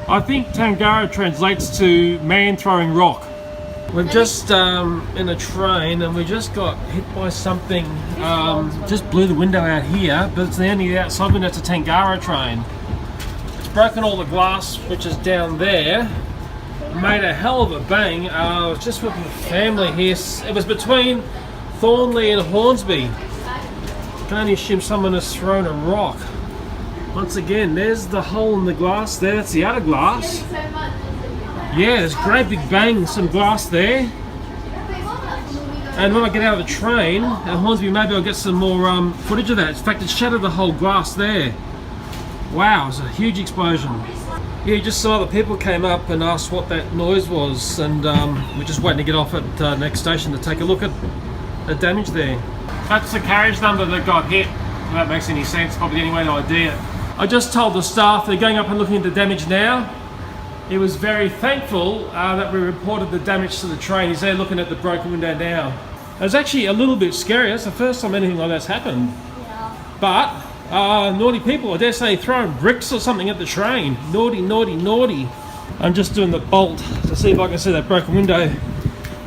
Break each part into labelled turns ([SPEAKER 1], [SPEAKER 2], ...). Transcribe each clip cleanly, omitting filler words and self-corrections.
[SPEAKER 1] I think Tangara translates to man throwing rock. We're just in a train and we just got hit by something. Just blew the window out here, but it's the only outside window. It's a Tangara train. It's broken all the glass which is down there. Made a hell of a bang. I was just with my family here. It was between Thornleigh and Hornsby. Can only assume someone has thrown a rock. Once again, there's the hole in the glass there. That's the outer glass. Yeah, there's a great big bang, some glass there. And when I get out of the train at Hornsby, maybe I'll get some more footage of that. In fact, it shattered the whole glass there. Wow, it was a huge explosion. Yeah, just some other people came up and asked what that noise was, and we're just waiting to get off at the next station to take a look at the damage there. That's the carriage number that got hit. If that makes any sense, probably the only way to ID it. I just told the staff they're going up and looking at the damage now. He was very thankful that we reported the damage to the train. He's there looking at the broken window now. It was actually a little bit scary. That's the first time anything like that's happened. Yeah. But naughty people, I dare say, throwing bricks or something at the train. Naughty, naughty, naughty. I'm just doing the bolt to see if I can see that broken window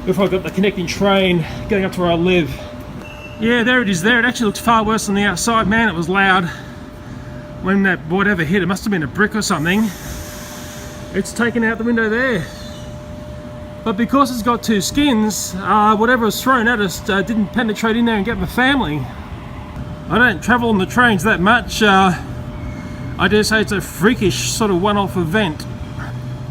[SPEAKER 1] before I've got the connecting train going up to where I live. Yeah, there it is there. It actually looks far worse than the outside. Man, it was loud. When that whatever hit, it must have been a brick or something. It's taken out the window there. But because it's got two skins, whatever was thrown at us didn't penetrate in there and get my family. I don't travel on the trains that much. I dare say it's a freakish sort of one-off event.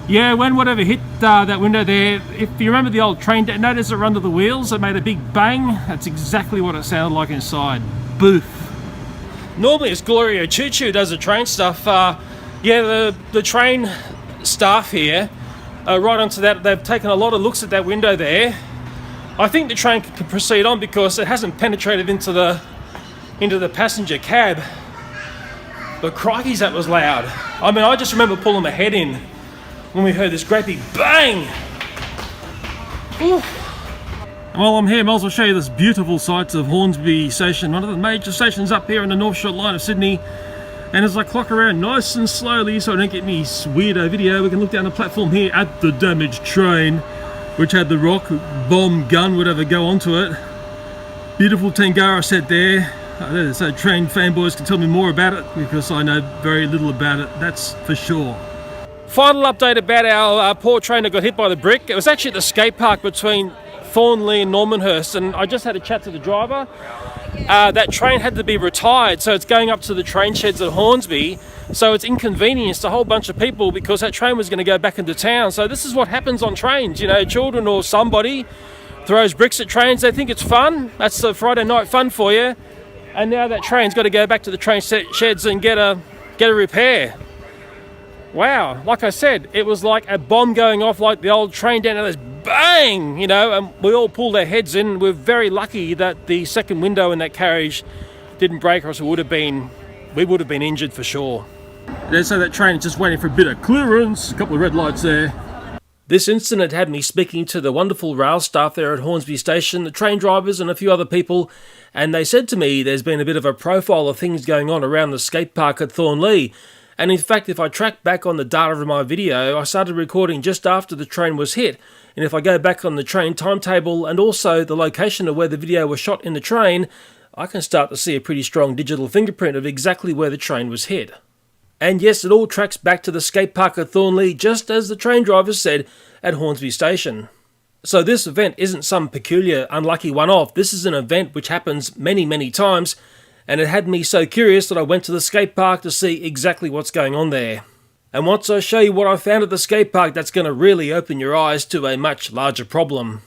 [SPEAKER 1] Yeah, when whatever hit that window there, if you remember the old train detonators that run to the wheels, it made a big bang. That's exactly what it sounded like inside. Boof. Normally it's Gloria Choo Choo who does the train stuff. Yeah, the train staff here, right onto that, they've taken a lot of looks at that window there. I think the train can proceed on because it hasn't penetrated into the passenger cab. But crikeys, that was loud. I mean, I just remember pulling my head in when we heard this great big bang. Oof. While I'm here, I might as well show you this beautiful sights of Hornsby Station, one of the major stations up here in the North Shore line of Sydney. And as I clock around nice and slowly so I don't get any weirdo video, we can look down the platform here at the damaged train, which had the rock, bomb, gun, whatever go onto it. Beautiful Tangara set there. So train fanboys can tell me more about it because I know very little about it, that's for sure. Final update about our poor train that got hit by the brick. It was actually at the skate park between Thornleigh and Normanhurst, and I just had a chat to the driver. That train had to be retired, so it's going up to the train sheds at Hornsby, so it's inconvenienced a whole bunch of people because that train was going to go back into town. So this is what happens on trains, you know, children or somebody throws bricks at trains, they think it's fun, that's the Friday night fun for you, and now that train's got to go back to the train sheds and get a repair. Wow, like I said, it was like a bomb going off, like the old train down there, bang, you know, and we all pulled our heads in. We're very lucky that the second window in that carriage didn't break, or else we would have been injured for sure. So that train is just waiting for a bit of clearance, a couple of red lights there. This incident had me speaking to the wonderful rail staff there at Hornsby Station, the train drivers and a few other people, and they said to me there's been a bit of a profile of things going on around the skate park at Thornleigh. And in fact, if I track back on the data of my video, I started recording just after the train was hit. And if I go back on the train timetable and also the location of where the video was shot in the train, I can start to see a pretty strong digital fingerprint of exactly where the train was hit. And yes, it all tracks back to the skate park at Thornleigh, just as the train drivers said at Hornsby Station. So this event isn't some peculiar, unlucky one-off. This is an event which happens many, many times, and it had me so curious that I went to the skate park to see exactly what's going on there. And once I show you what I found at the skate park, that's going to really open your eyes to a much larger problem.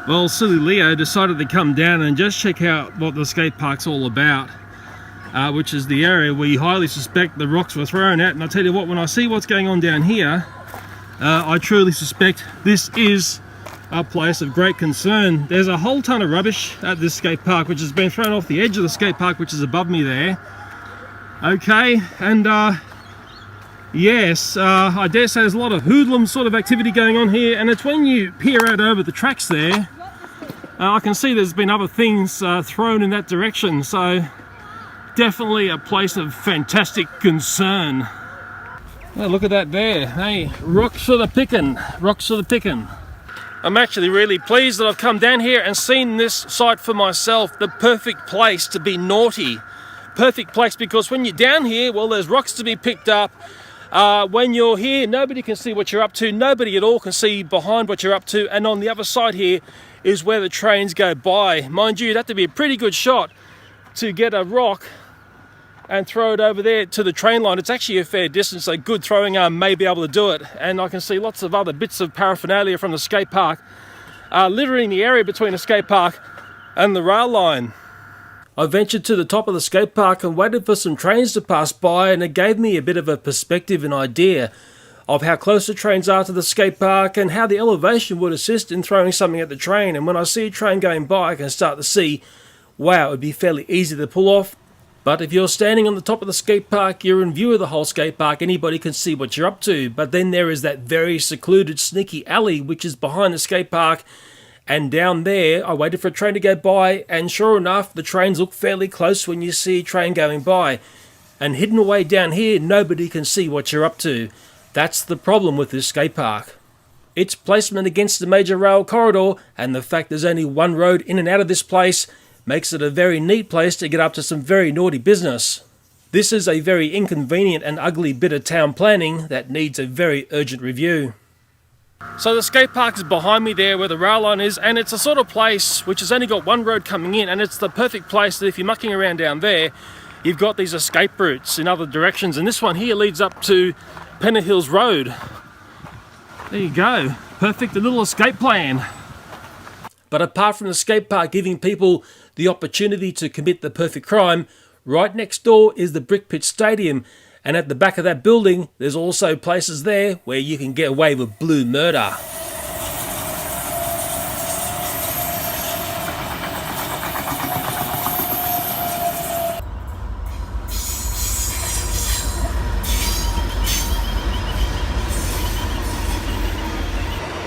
[SPEAKER 1] Well, silly Leo decided to come down and just check out what the skate park's all about, which is the area we highly suspect the rocks were thrown at. And I'll tell you what, when I see what's going on down here, I truly suspect this is a place of great concern. There's a whole ton of rubbish at this skate park which has been thrown off the edge of the skate park, which is above me there. Okay, and yes, I dare say there's a lot of hoodlum sort of activity going on here, and it's when you peer out over the tracks there, I can see there's been other things thrown in that direction, so definitely a place of fantastic concern. Oh, look at that there. Hey, rocks for the picking. Rocks for the picking. I'm actually really pleased that I've come down here and seen this site for myself. The perfect place to be naughty. Perfect place, because when you're down here, well, there's rocks to be picked up. When you're here, nobody can see what you're up to. Nobody at all can see behind what you're up to. And on the other side here is where the trains go by. Mind you, you'd have to be a pretty good shot to get a rock and throw it over there to the train line. It's actually a fair distance. A good throwing arm may be able to do it. And I can see lots of other bits of paraphernalia from the skate park littering the area between the skate park and the rail line. I ventured to the top of the skate park and waited for some trains to pass by, and it gave me a bit of a perspective and idea of how close the trains are to the skate park and how the elevation would assist in throwing something at the train. And when I see a train going by, I can start to see, wow, it would be fairly easy to pull off. But if you're standing on the top of the skate park, you're in view of the whole skate park, anybody can see what you're up to. But then there is that very secluded, sneaky alley which is behind the skate park, and down there I waited for a train to go by, and sure enough, the trains look fairly close when you see a train going by. And hidden away down here, nobody can see what you're up to. That's the problem with this skate park. Its placement against the major rail corridor, and the fact there's only one road in and out of this place, makes it a very neat place to get up to some very naughty business. This is a very inconvenient and ugly bit of town planning that needs a very urgent review. So the skate park is behind me there where the rail line is, and it's a sort of place which has only got one road coming in, and it's the perfect place that if you're mucking around down there, you've got these escape routes in other directions, and this one here leads up to Penner Hills Road. There you go, perfect little escape plan. But apart from the skate park giving people the opportunity to commit the perfect crime, right next door is the Brick Pit Stadium, and at the back of that building there's also places there where you can get away with blue murder.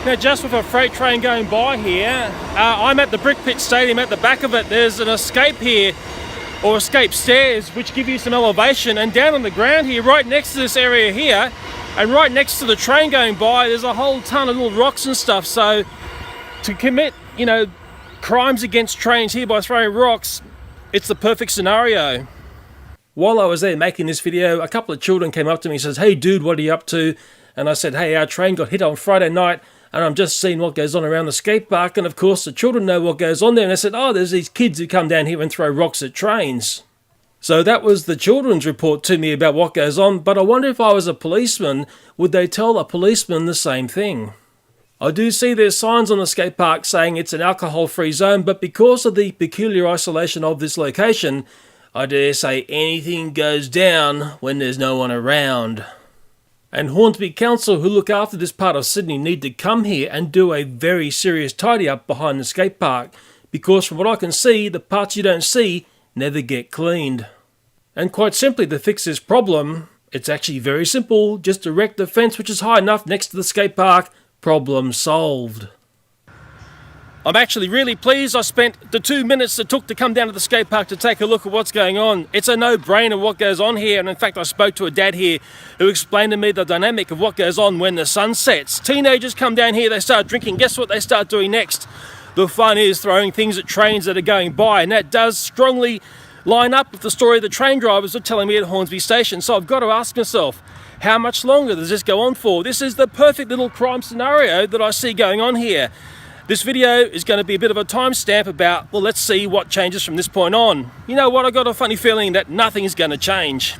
[SPEAKER 1] Now, just with a freight train going by here, I'm at the Brick Pit Stadium. At the back of it there's an escape here, or escape stairs, which give you some elevation, and down on the ground here, right next to this area here, and right next to the train going by, there's a whole ton of little rocks and stuff. So to commit, crimes against trains here by throwing rocks, it's the perfect scenario. While I was there making this video, a couple of children came up to me and says, "Hey dude, what are you up to?" And I said, "Hey, our train got hit on Friday night, and I'm just seeing what goes on around the skate park." And of course the children know what goes on there, and they said, "Oh, there's these kids who come down here and throw rocks at trains." So that was the children's report to me about what goes on, but I wonder if I was a policeman, would they tell a policeman the same thing? I do see there's signs on the skate park saying it's an alcohol-free zone, but because of the peculiar isolation of this location, I dare say anything goes down when there's no one around. And Hornsby Council, who look after this part of Sydney, need to come here and do a very serious tidy up behind the skate park, because from what I can see, the parts you don't see never get cleaned. And quite simply, to fix this problem, it's actually very simple. Just erect a fence which is high enough next to the skate park. Problem solved. I'm actually really pleased I spent the 2 minutes it took to come down to the skate park to take a look at what's going on. It's a no-brainer what goes on here, and in fact I spoke to a dad here who explained to me the dynamic of what goes on when the sun sets. Teenagers come down here, they start drinking. Guess what they start doing next? The fun is throwing things at trains that are going by, and that does strongly line up with the story the train drivers are telling me at Hornsby Station. So I've got to ask myself, how much longer does this go on for? This is the perfect little crime scenario that I see going on here. This video is going to be a bit of a timestamp about, well, let's see what changes from this point on. You know what, I got a funny feeling that nothing is going to change.